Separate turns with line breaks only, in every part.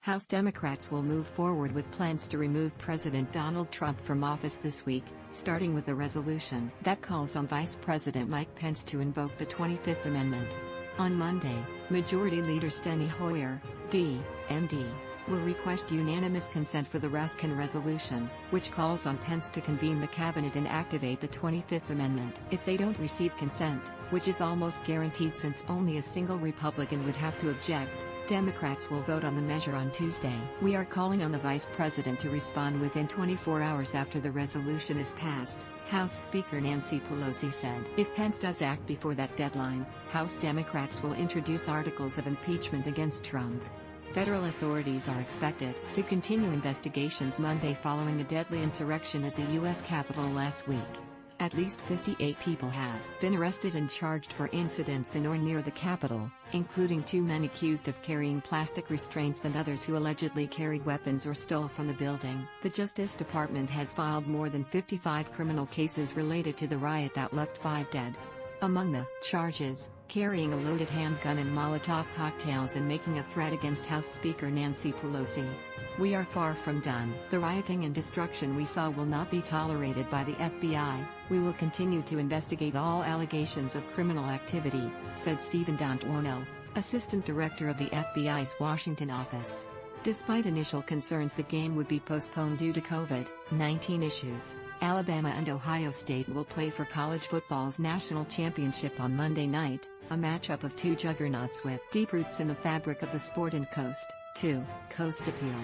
House Democrats will move forward with plans to remove President Donald Trump from office this week, starting with a resolution that calls on Vice President Mike Pence to invoke the 25th Amendment. On Monday, Majority Leader Steny Hoyer, D.M.D., will request unanimous consent for the Raskin Resolution, which calls on Pence to convene the cabinet and activate the 25th Amendment. If they don't receive consent, which is almost guaranteed since only a single Republican would have to object, Democrats will vote on the measure on Tuesday. We are calling on the Vice President to respond within 24 hours after the resolution is passed, House Speaker Nancy Pelosi said. If Pence does act before that deadline, House Democrats will introduce articles of impeachment against Trump. Federal authorities are expected to continue investigations Monday following a deadly insurrection at the U.S. Capitol last week. At least 58 people have been arrested and charged for incidents in or near the Capitol, including 2 men accused of carrying plastic restraints and others who allegedly carried weapons or stole from the building. The Justice Department has filed more than 55 criminal cases related to the riot that left 5 dead. Among the charges, carrying a loaded handgun and Molotov cocktails and making a threat against House Speaker Nancy Pelosi. We are far from done. The rioting and destruction we saw will not be tolerated by the FBI. We will continue to investigate all allegations of criminal activity, said Stephen D'Antuono, Assistant Director of the FBI's Washington office. Despite initial concerns the game would be postponed due to COVID-19 issues, Alabama and Ohio State will play for college football's national championship on Monday night, a matchup of 2 juggernauts with deep roots in the fabric of the sport and coast appeal.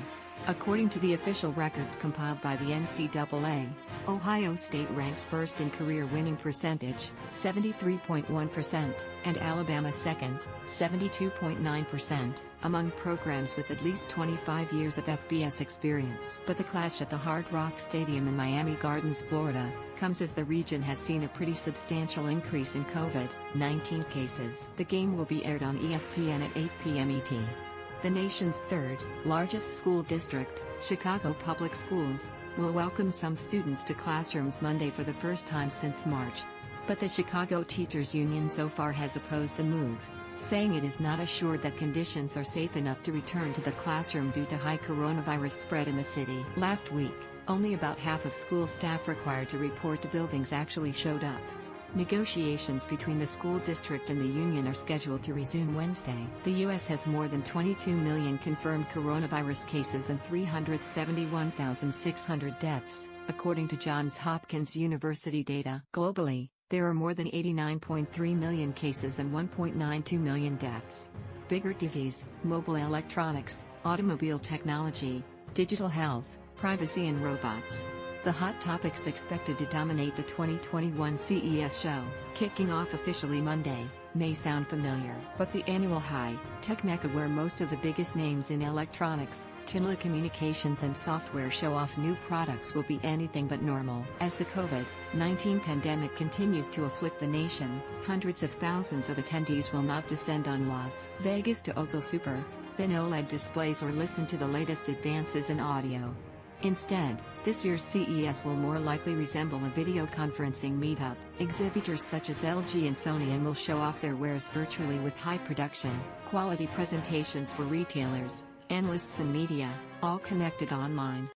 According to the official records compiled by the NCAA, Ohio State ranks first in career winning percentage, 73.1%, and Alabama second, 72.9%, among programs with at least 25 years of FBS experience. But the clash at the Hard Rock Stadium in Miami Gardens, Florida, comes as the region has seen a pretty substantial increase in COVID-19 cases. The game will be aired on ESPN at 8 p.m. ET. The nation's third largest school district, Chicago Public Schools, will welcome some students to classrooms Monday for the first time since March. But the Chicago Teachers Union so far has opposed the move, saying it is not assured that conditions are safe enough to return to the classroom due to high coronavirus spread in the city. Last week, only about half of school staff required to report to buildings actually showed up. Negotiations between the school district and the union are scheduled to resume Wednesday. The U.S. has more than 22 million confirmed coronavirus cases and 371,600 deaths, according to Johns Hopkins University data. Globally, there are more than 89.3 million cases and 1.92 million deaths. Bigger TVs, mobile electronics, automobile technology, digital health, privacy and robots. The hot topics expected to dominate the 2021 CES show, kicking off officially Monday, may sound familiar. But the annual high-tech mecca where most of the biggest names in electronics, telecommunications and software show off new products will be anything but normal. As the COVID-19 pandemic continues to afflict the nation, hundreds of thousands of attendees will not descend on Las Vegas to ogle super thin OLED displays or listen to the latest advances in audio. Instead, this year's CES will more likely resemble a video conferencing meetup. Exhibitors such as LG and Sony will show off their wares virtually with high production, quality presentations for retailers, analysts and media, all connected online.